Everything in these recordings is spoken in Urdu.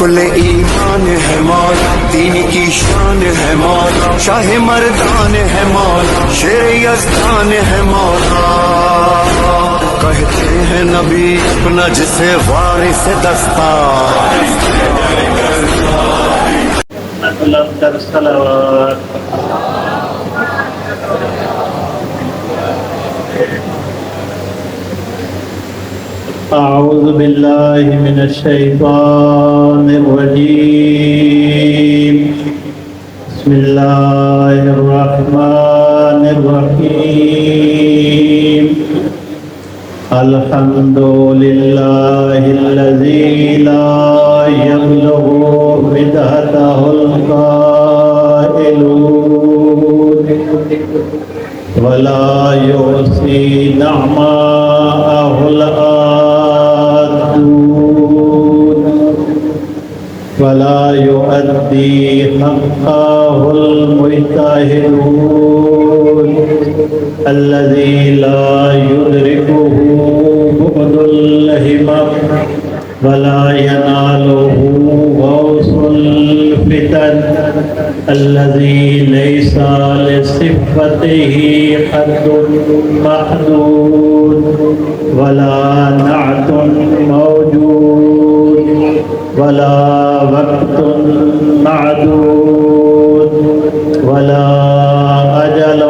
کل ایمان ہے مول، دین کی شان ہے مول، شاہ مردان ہے مول، شیر یزدان ہے مولا۔ کہتے ہیں نبی اپنا جسے وارث دستار۔ افضل صلوات۔ اعوذ باللہ من الشیطان الرجیم، بسم اللہ الرحمن الرحیم، الحمد للہ الذی لا یبلغ بدعتہ القائلون ولا یحصی نعماءہ العادون ولا یؤدی حقہ المجتہدون الذی لا یدرکہ بعد الہمم ولا ینالہ غوث الفتن الذی لیس لصفتہ حد محدود ولا نعت موجود ولا وقت معدود ولا اجل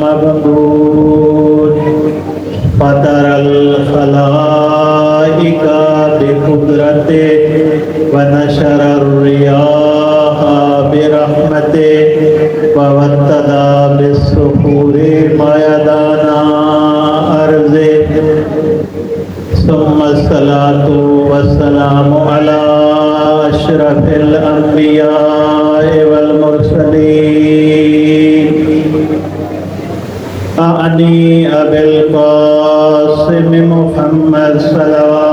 ممدود فطر الخلائق بقدرته ونشر الرياح برحمته ووتد بالصخور ميدان أرضه ثم الصلاة والسلام على أشرف الأنبياء والمرسلين أعني أبي القاسم محمد صلوات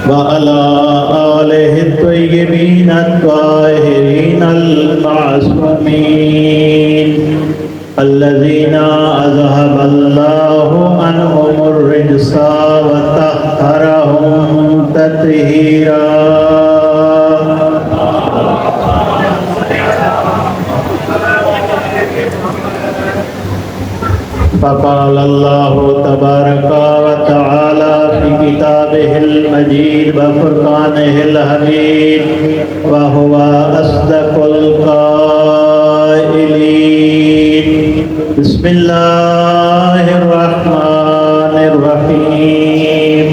وعلى آله الطيبين الطاهرين المعصومين الذين أذهب الله عنهم الرجس وطهرهم تطهيرا فقال الله تبارك وتعالى في كتابه المجيد وفرقانه الحميد وهو أصدق القائلين بسم الله الرحمن الرحيم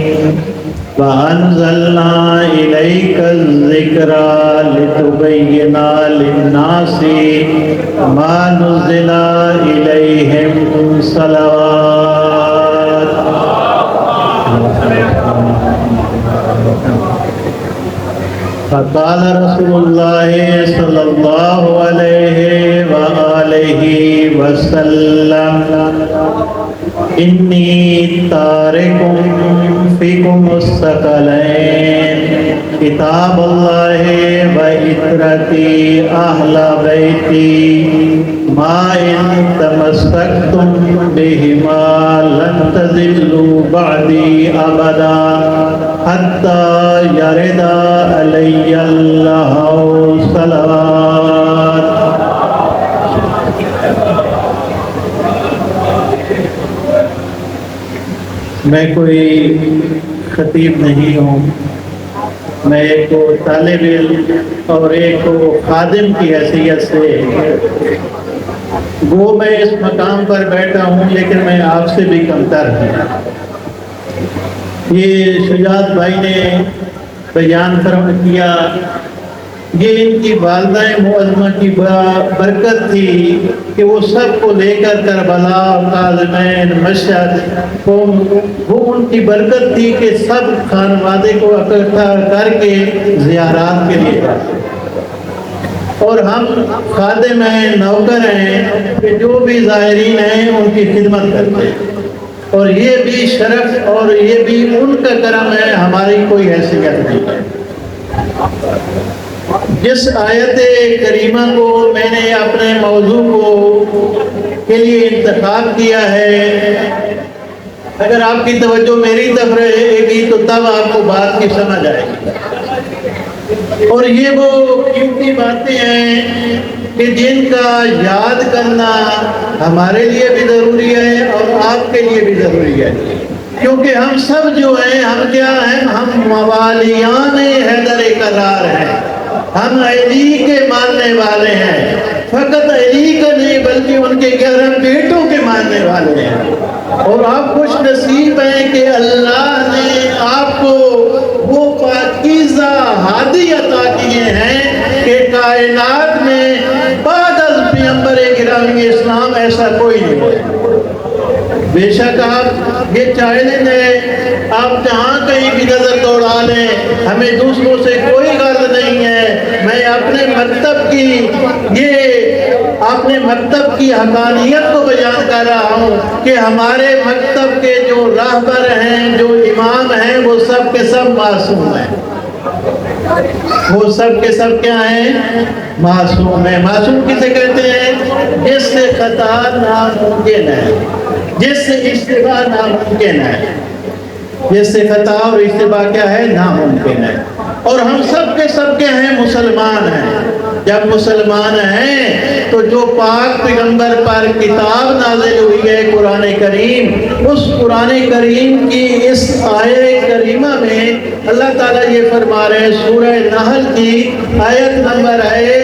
وأنزلنا إليك الذكر لتبين للناس ما نزل إليهم صلوات فقال رسول الله صلى الله عليه وآله وسلم إني تارك فيكم الثقلين كتاب الله وإترتي أهل بيتي ما إن تمسكتم بهما لن تضلوا بعدي أبدا حتى يرد علي الله صلوات۔ میں کوئی خطیب نہیں ہوں، میں ایک کو طالب علم اور ایک کو خادم کی حیثیت سے وہ میں اس مقام پر بیٹھا ہوں، لیکن میں آپ سے بھی کمتر ہوں۔ یہ شجاعت بھائی نے بیان کیا، یہ ان کی والدہ معظمہ کی برکت تھی کہ وہ سب کو لے کر کربلا، کاظمین، مشہد، وہ ان کی برکت تھی کہ سب خانوادے کو اکٹھا کر کے زیارات کے لیے آتے، اور ہم خادم ہیں، نوکر ہیں کہ جو بھی زائرین ہیں ان کی خدمت کرتے ہیں، اور یہ بھی شرف اور یہ بھی ان کا کرم ہے، ہماری کوئی حیثیت نہیں ہے۔ جس آیت کریمہ کو میں نے اپنے موضوع کے لیے انتخاب کیا ہے، اگر آپ کی توجہ میری طرف رہے گی تو تب آپ کو بات کی سمجھ آئے گی۔ اور یہ وہ قیمتی باتیں ہیں کہ جن کا یاد کرنا ہمارے لیے بھی ضروری ہے اور آپ کے لیے بھی ضروری ہے، کیونکہ ہم سب جو ہیں، ہم کیا ہیں؟ ہم موالیان حیدر کرار ہیں، ہم علی کے ماننے والے ہیں، فقط علی کا نہیں بلکہ ان کے 11 بیٹوں کے ماننے والے ہیں۔ اور آپ خوش نصیب ہیں کہ اللہ نے آپ کو وہ پاکیزہ ہادی عطا کیے ہیں کہ کائنات میں بعد از پیغمبر گرامی اسلام ایسا کوئی نہیں ہے۔ بے شک آپ یہ چیلنج ہے، آپ جہاں کہیں بھی نظر دوڑا لیں، ہمیں دوسروں سے کوئی غرض نہیں ہے۔ میں اپنے مکتب کی حقانیت کو بیان کر رہا ہوں کہ ہمارے مکتب کے جو راہبر ہیں، جو امام ہیں، وہ سب کے سب معصوم ہیں۔ وہ سب کے سب کیا ہیں؟ معصوم ہیں۔ معصوم کسے کہتے ہیں؟ جس سے خطا ناممکن ہے، جس سے اشتباہ ناممکن ہے، جس سے خطا اور اشتباہ کیا ہے؟ ناممکن ہے۔ اور ہم سب کے سب کے ہیں مسلمان ہیں۔ جب مسلمان ہیں تو جو پاک پیغمبر پر کتاب نازل ہوئی ہے قرآن کریم، اس قرآن کریم کی اس آیہ کریمہ میں اللہ تعالیٰ یہ فرما رہے ہیں، سورہ نحل کی آیت نمبر ہے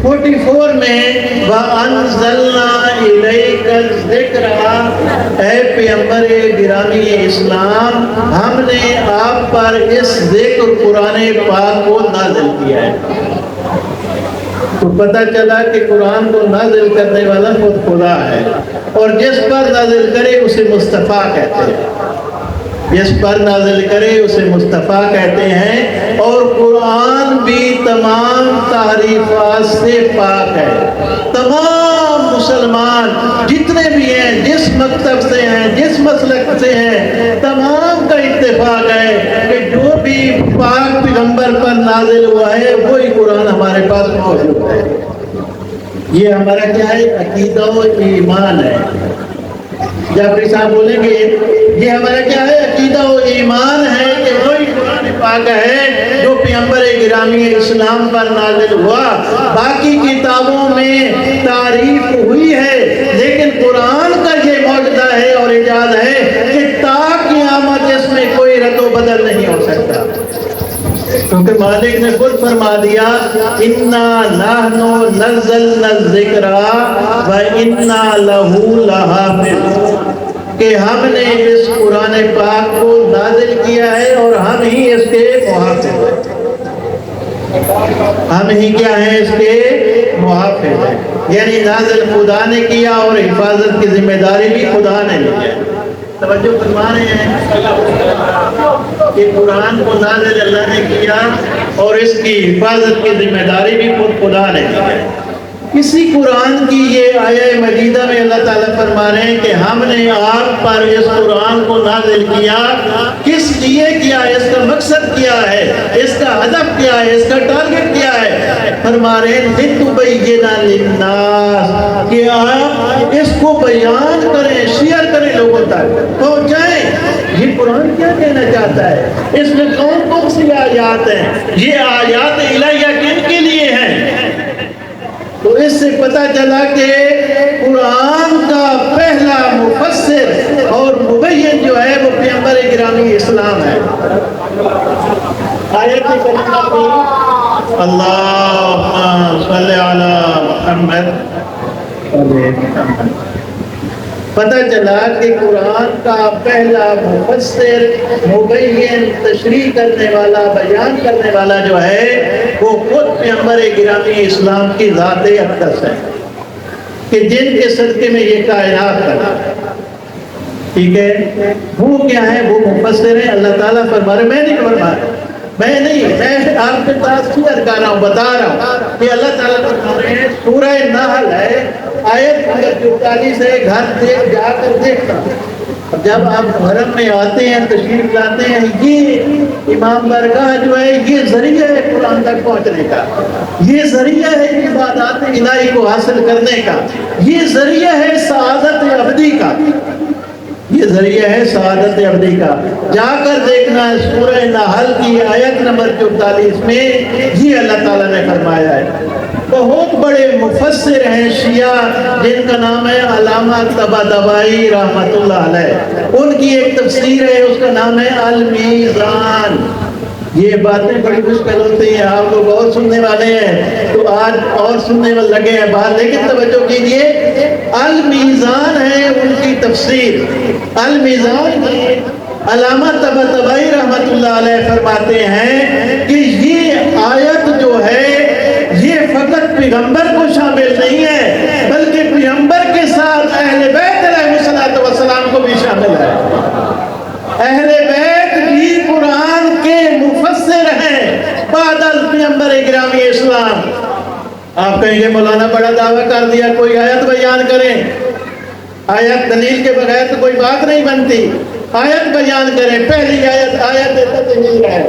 44 میں، وَأَنزَلْنَا إِلَيْكَ الذِّكْرَ، اے پیغمبر گرامی اسلام، ہم نے آپ پر اس ذکر قرآن پاک کو نازل کیا ہے۔ تو پتہ چلا کہ قرآن کو نازل کرنے والا خود خدا ہے، اور جس پر نازل کرے اسے مصطفیٰ کہتے ہیں، جس پر نازل کرے اسے مصطفیٰ کہتے ہیں۔ اور قرآن بھی تمام تعریفات سے پاک ہے۔ تمام مسلمان جتنے بھی ہیں، جس مکتب سے ہیں، جس مسلک سے ہیں، تمام کا اتفاق ہے کہ جو بھی پاک پیغمبر پر نازل ہوا ہے وہی قرآن ہمارے پاس موجود ہے۔ یہ ہمارا کیا ہے؟ عقیدہ و ایمان ہے۔ جعفری صاحب بولیں گے یہ ہمارا کیا ہے؟ عقیدہ و ایمان ہے کہ وہی قرآن پاک ہے جو پیغمبر گرامی اسلام پر نازل ہوا۔ باقی کتابوں میں تعریف ہوئی ہے، لیکن قرآن کا یہ معجزہ ہے اور اعجاز ہے کہ تا قیامت اس میں کوئی رد و بدل نہیں ہو سکتا، کیونکہ مالک نے خود فرما دیا، اِنَّا نَحْنُ نَزَّلْنَا الذِّكْرَ وَإِنَّا لَهُ لَحَافِظُونَ، کہ ہم نے اس قرآن پاک کو نازل کیا ہے اور ہم ہی اس کے محافظ ہیں۔ ہم ہی کیا ہیں؟ اس کے محافظ ہیں، یعنی نازل خدا نے کیا اور حفاظت کی ذمہ داری بھی خدا نے لی ہے۔ توجہ فرما رہے ہیں کہ قرآن کو نازل اللہ نے کیا اور اس کی حفاظت کی ذمہ داری بھی خود خدا نے لی ہے۔ اسی قرآن کی یہ آیہ مجیدہ میں اللہ تعالیٰ فرما رہے ہیں کہ ہم نے آپ پر اس قرآن کو نازل کیا، کس لیے کیا؟ اس کا مقصد کیا ہے؟ اس کا ہدف کیا ہے؟ اس کا ٹارگٹ کیا ہے؟ فرما رہے ہیں لِتُبَيِّنَ لِلنَّاسِ، کہ آپ اس کو بیان کریں، شیئر کریں، لوگوں تک پہنچائیں۔ یہ قرآن کیا کہنا چاہتا ہے؟ اس میں کون کون سی آیات ہیں؟ یہ آیات الہیہ کن کے لیے ہیں؟ تو اس سے پتہ چلا کہ قرآن کا پہلا مفسر اور مبین جو ہے وہ پیغمبر گرامی اسلام ہے۔ آیت کریمہ کو اللہم صلی علی محمد، پتہ چلا کہ قرآن کا پہلا مفسر، مبین، تشریح کرنے والا، بیان کرنے والا جو ہے وہ خود پیغمبر گرامی اسلام کی ذات اقدس ہے، کہ جن کے صدقے میں یہ کائنات بنا۔ ٹھیک ہے، وہ کیا ہے؟ وہ مفسر ہیں۔ اللہ تعالیٰ فرما رہے، میں نہیں فرما رہا، میں آپ کے پاس شیئر کر رہا ہوں، بتا رہا ہوں کہ اللہ تعالیٰ فرما رہے ہیں، سورہ نحل ہے، آیت نمبر 44 ہے، گھر دیکھ جا کر دیکھنا۔ جب آپ حرم میں آتے ہیں، تشریف لاتے ہیں، یہ امام برگاہ جو ہے یہ ذریعہ ہے قرآن تک پہنچنے کا، یہ ذریعہ ہے عبادات الہی کو حاصل کرنے کا، یہ ذریعہ ہے سعادت ابدی کا۔ یہ ذریعہ ہے سعادت ابدی کا۔ جا کر دیکھنا ہے سورہ نحل کی آیت نمبر 44 میں یہ اللہ تعالیٰ نے فرمایا ہے۔ بہت بڑے مفسر ہیں شیعہ جن کا نام ہے علامہ طباطبائی رحمت اللہ علیہ، ان کی ایک تفسیر ہے، اس کا نام ہے المیزان۔ یہ باتیں بڑی مشکل ہوتی ہیں، آپ لوگ اور سننے والے ہیں تو آج اور سننے والے لگے ہیں باہر، لیکن توجہ کیجئے، المیزان ہے ان کی تفسیر۔ المیزان میں علامہ طباطبائی رحمت اللہ علیہ فرماتے ہیں کہ یہ آیت جو ہے یہ فقط پیغمبر کو شامل نہیں ہے بلکہ پیغمبر کے ساتھ اہل بیت علیہ السلام کو بھی شامل ہے۔ اہل بیت بھی قرآن کے مفسر ہیں بعد از پیغمبر گرامی اسلام۔ آپ کہیں گے مولانا بڑا دعویٰ کر دیا، کوئی آیت بیان کریں، آیت دلیل کے بغیر تو کوئی بات نہیں بنتی، آیت بیان کریں۔ پہلی آیت تطہیر ہے،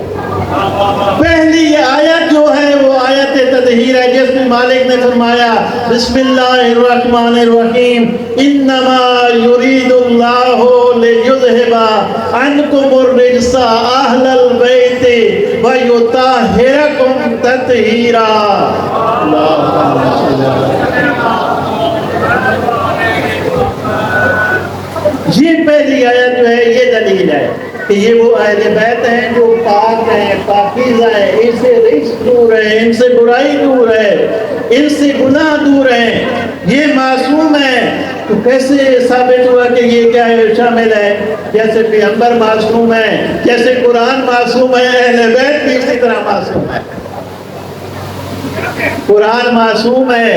پہلی آیت جو ہے وہ آیت تطہیر ہے جس میں مالک نے فرمایا بسم اللہ الرحمن الرحیم انما یرید اللہ لیذھب عنکم الرجس اہل البیت ویطہرکم تطہیرا۔ یہ پہلی آیت جو ہے یہ دلیل ہے کہ یہ وہ اہل بیت ہیں جو پاک ہیں، پاکیزہ ہیں، ان سے رجس دور ہے، ان سے برائی دور ہے، ان سے گناہ دور ہیں، یہ معصوم ہیں۔ تو کیسے ثابت ہوا کہ یہ کیا ہے شامل ہے؟ جیسے پیغمبر معصوم ہے، جیسے قرآن معصوم ہے، اہل بیت بھی اسی طرح معصوم ہے۔ قرآن معصوم ہے،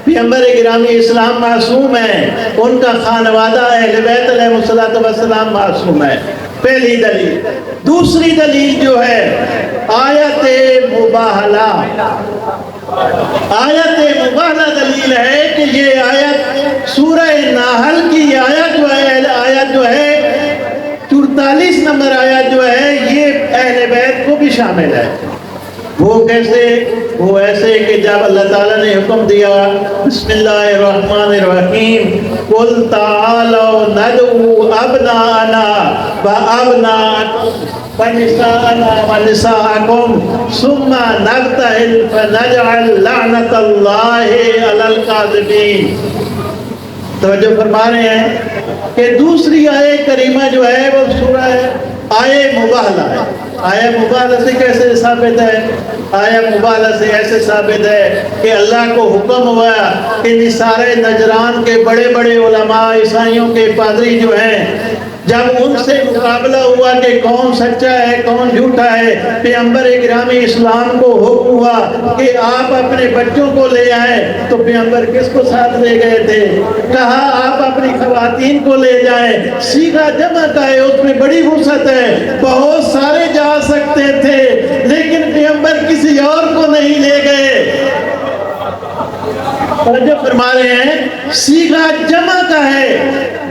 پیغمبر گرامی اسلام معصوم ہے، ان کا خانوادہ اہل بیت علیہ السلام معصوم ہے۔ پہلی دلیل۔ دوسری دلیل جو ہے آیت مباہلہ۔ آیت مباہلہ دلیل ہے کہ یہ آیت سورہ نحل کی آیت جو ہے 44 نمبر آیت جو ہے یہ اہل بیت کو بھی شامل ہے۔ وہ کیسے؟ وہ ایسے کہ جب اللہ تعالیٰ نے حکم دیا بسم اللہ الرحمن الرحیم قل تعالوا ندعو ابناءنا وابناءکم ونساءنا ونساءکم ثم نبتہل فنجعل لعنت اللہ علی الکاذبین۔ توجہ فرما رہے ہیں کہ دوسری آیت کریمہ جو ہے وہ سورہ آیت مباہلہ ہے۔ آیت مباہلہ سے کیسے ثابت ہے؟ آیت مباہلہ سے ایسے ثابت ہے کہ اللہ کو حکم ہوا کہ نثار نجران کے بڑے بڑے علماء عیسائیوں کے پادری جو ہیں جب ان سے مقابلہ ہوا کہ کون سچا ہے کون جھوٹا ہے، پیغمبر گرامی اسلام کو حکم ہوا کہ آپ اپنے بچوں کو لے آئیں، تو پیغمبر کس کو ساتھ لے گئے تھے؟ کہا آپ اپنی خواتین کو لے جائیں۔ صیغہ جمع کا ہے، اس میں بڑی وسعت ہے، بہت سارے جا سکتے تھے لیکن پیغمبر کسی اور کو نہیں لے گئے۔ توجہ فرما رہے ہیں، صیغہ جمع کا ہے،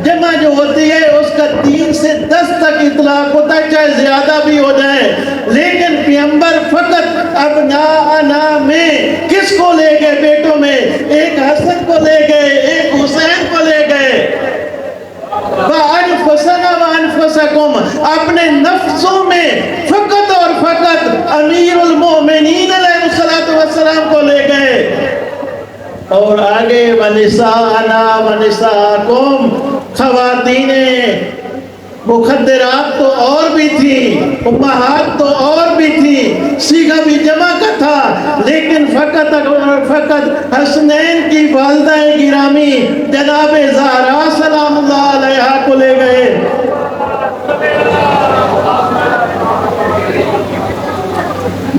جمع جو ہوتی ہے اس کا 3 سے 10 تک اطلاق ہوتا ہے، چاہے زیادہ بھی ہو جائے، لیکن پیغمبر فقط ابناءنا میں کس کو لے گئے؟ بیٹوں میں ایک حسن کو لے گئے، ایک حسین کو لے گئے۔ وَأَنفُسَنَا وَأَنفُسَكُمْ، اپنے نفسوں میں فقط اور فقط امیر المؤمنین علیہ السلام کو لے گئے۔ اور آگے وَنِسَاءَنَا وَنِسَاءَكُمْ، خواتین مخدرات تو اور بھی تھی، امہات تو اور بھی تھی، صیغہ بھی جمع کا تھا، لیکن فقط اور فقط حسنین کی والدہ گرامی جناب زہرا سلام اللہ علیہا کو لے گئے۔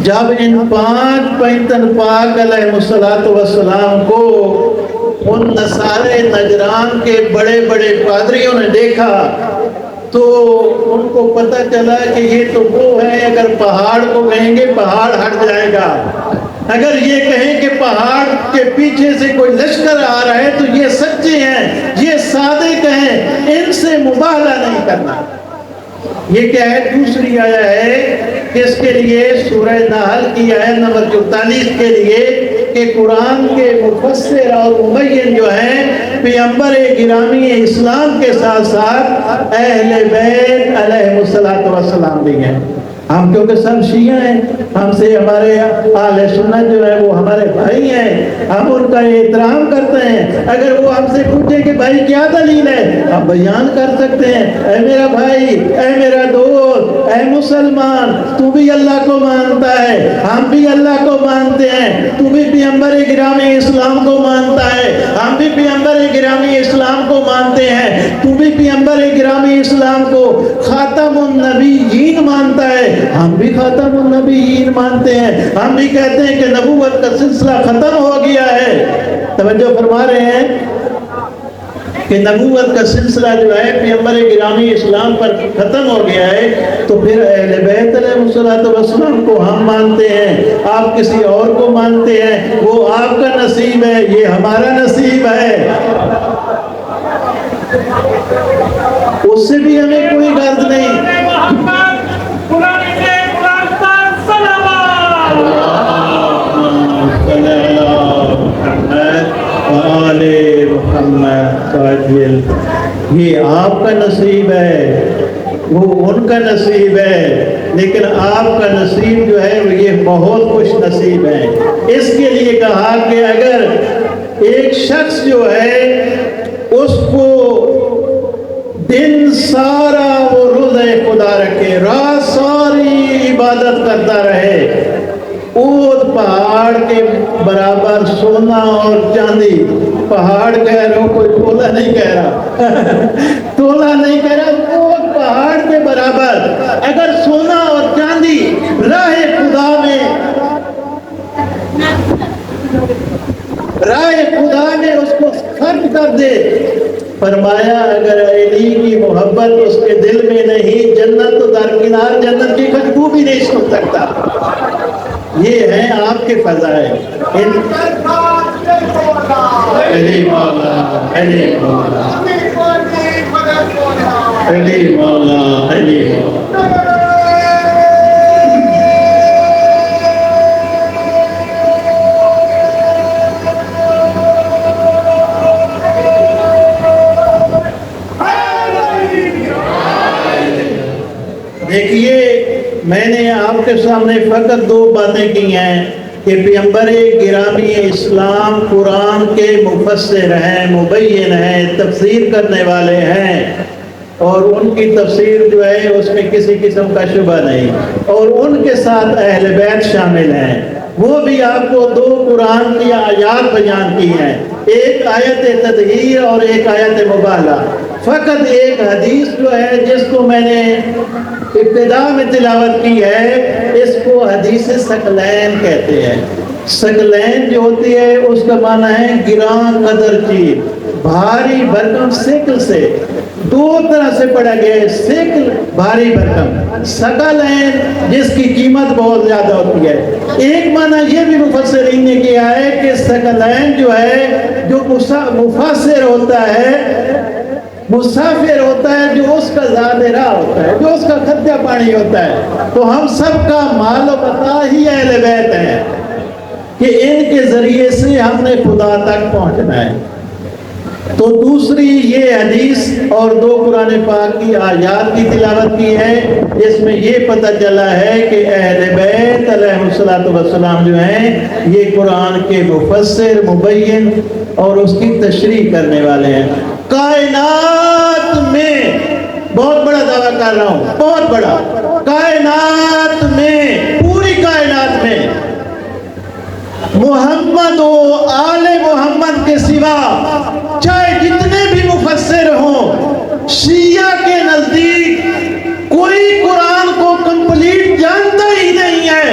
جب ان 5 پیغمبر پاک علیہ السلام کو ان نصارے نجران کے بڑے بڑے پادریوں نے دیکھا تو ان کو پتہ چلا کہ یہ تو وہ ہے، اگر پہاڑ کو کہیں گے پہاڑ ہٹ جائے گا، اگر یہ کہیں کہ پہاڑ کے پیچھے سے کوئی لشکر آ رہا ہے تو یہ سچے ہیں، یہ صادق ہیں، ان سے مباہلہ نہیں کرنا۔ یہ کیا ہے؟ دوسری آیت ہے جس کے لیے سورہ نحل کی آیت نمبر 44 کے لیے کہ کہ قرآن کے مفسر اور مبین جو ہیں پیغمبر گرامی اسلام کے ساتھ ساتھ اہل بیت علیہ السلام بھی ہیں. ہم کیونکہ سب شیعہ ہیں, ہم سے ہمارے اہل سنت جو ہے وہ ہمارے بھائی ہیں, ہم ان کا احترام کرتے ہیں. اگر وہ ہم سے پوچھے کہ بھائی کیا دلیل ہے, ہم بیان کر سکتے ہیں. اے میرا بھائی, اے میرا دوست, اے مسلمان, تو بھی اللہ کو مانتا ہے, ہم بھی اللہ کو مانتے ہیں, تو بھی پیغمبر گرامی اسلام کو مانتا ہے, ہم بھی پیغمبر گرامی اسلام کو مانتے ہیں, تو بھی پیغمبر گرامی اسلام کو خاتم النبیین مانتا ہے, ہم بھی خاتم النبیین مانتے ہیں. ہم بھی کہتے ہیں کہ نبوت کا سلسلہ ختم ہو گیا ہے. توجہ فرما رہے ہیں کہ نبوت کا سلسلہ جو ہے پیغمبر گرامی اسلام پر ختم ہو گیا ہے. تو پھر اہل بیت علیہ السلام کو ہم مانتے ہیں, آپ کسی اور کو مانتے ہیں, وہ آپ کا نصیب ہے, یہ ہمارا نصیب ہے. اس سے بھی ہمیں کوئی غرض نہیں. یہ آپ کا نصیب ہے, وہ ان کا نصیب ہے, لیکن آپ کا نصیب جو ہے یہ بہت خوش نصیب ہے. اس کے لیے کہا کہ اگر ایک شخص جو ہے اس کو دن سارا وہ روزہ خدا رکھے, رات ساری عبادت کرتا رہے, اونٹ پہاڑ کے برابر سونا اور چاندی, پہاڑ کہہ رہا ہوں, کوئی تولا نہیں کہہ رہا تولا نہیں کہہ رہا, اونٹ پہاڑ کے برابر اگر سونا اور چاندی راہ خدا میں اس کو خرچ کر دے, فرمایا اگر علی کی محبت اس کے دل میں نہیں, جنت تو درکنار, جنت کی خوشبو بھی نہیں سن سکتا. یہ ہیں آپ کے فضائل. علی مولا, علی مولا, علی مولا, علی مولا. دیکھیے, میں نے آپ کے سامنے فقط دو باتیں کی ہیں کہ پیغمبر گرامی اسلام قرآن کے مفسر ہیں, مبین ہیں, تفسیر کرنے والے ہیں, اور ان کی تفسیر جو ہے اس میں کسی قسم کا شبہ نہیں, اور ان کے ساتھ اہل بیت شامل ہیں. وہ بھی آپ کو دو قرآن کی آیات بیان کی ہیں, ایک آیت تطہیر اور ایک آیت مبالغہ. فقط ایک حدیث جو ہے جس کو میں نے ابتدا میں تلاوت کی ہے, اس کو حدیث ثقلین کہتے ہیں. ثقلین جو ہوتی ہے اس کا معنی ہے گراں قدر چیز, بھاری بھرکم. ثقل سے دو طرح سے پڑھا گیا ہے, ثقل بھاری بھرکم, ثقلین جس کی قیمت بہت زیادہ ہوتی ہے. ایک معنی یہ بھی مفسرین نے کیا ہے کہ ثقلین جو ہے, جو مفسر ہوتا ہے, مسافر ہوتا ہے, جو اس کا زاد راہ ہوتا ہے, جو اس کا خرچہ پانی ہوتا ہے. تو ہم سب کا مال و متاع ہی اہل بیت ہے کہ ان کے ذریعے سے ہم نے خدا تک پہنچنا ہے. تو دوسری یہ حدیث اور دو قرآن پاک کی آیات کی تلاوت کی ہے, اس میں یہ پتہ چلا ہے کہ اہل بیت علیہ السلام جو ہیں یہ قرآن کے مفسر, مبین اور اس کی تشریح کرنے والے ہیں. کائنات میں بہت بڑا دعویٰ کر رہا ہوں, بہت بڑا, کائنات میں, پوری کائنات میں محمد و آل محمد کے سوا چاہے جتنے بھی مفسر ہوں, شیعہ کے نزدیک کوئی قرآن کو کمپلیٹ جانتا ہی نہیں ہے.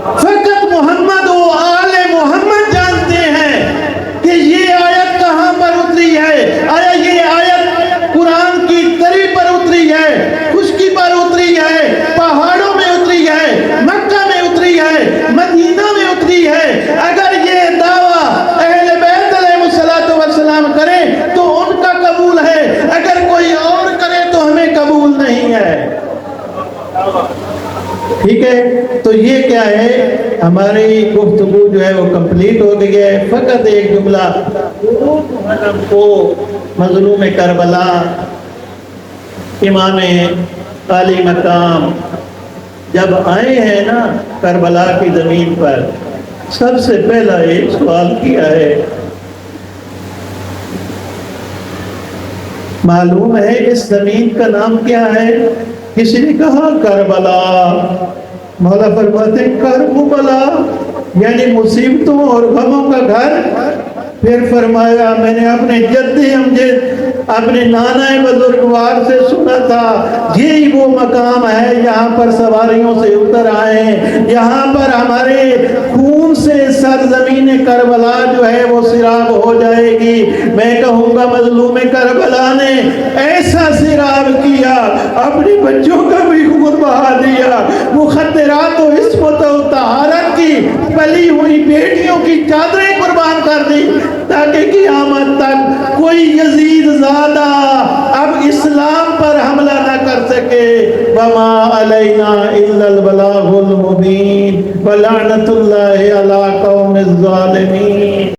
فقط محمد و آل محمد جانتے ہیں کہ یہ آیت کہاں پر اتری ہے. آیا یہ آیت قرآن کی تری پر اتری ہے, خشکی پر اتری ہے, پہاڑوں میں اتری ہے, مکہ میں اتری ہے, مدینہ میں اتری ہے. اگر یہ دعویٰ اہل بیت علیہ السلام کریں تو ان کا قبول ہے, اگر کوئی اور کرے تو ہمیں قبول نہیں ہے. ٹھیک ہے، تو یہ کیا ہے، ہماری گفتگو جو ہے وہ کمپلیٹ ہو گئی ہے۔ فقط ایک جملہ کو مظلوم کربلا امام عالی مقام جب آئے ہیں نا کربلا کی زمین پر، سب سے پہلا ایک سوال کیا ہے، معلوم ہے اس زمین کا نام کیا ہے؟ کسی نے کہا کربلا۔ مولا فرماتے ہیں کربلا یعنی مصیبتوں اور غموں کا گھر۔ پھر فرمایا میں نے اپنے جد امجد اپنے نانا بزرگوار سے سنا تھا یہی وہ مقام ہے یہاں پر سواریوں سے اتر آئے ہیں، یہاں پر ہمارے خون سے سرزمین کربلا جو ہے وہ سیراب ہو جائے گی۔ میں کہوں گا مظلوم کربلا نے ایسا سیراب کیا، اپنی بچوں کا بھی خون بہا دیا، مخدرات و عصمت و طہارت کی پلی ہوئی بیٹیوں کی چادریں قربان کر دی تاکہ قیامت تک کوئی یزید زادہ اب اسلام پر حملہ نہ کر سکے۔ وما علینا الا البلاغ المبین ولعنت اللہ علی قوم الظالمین۔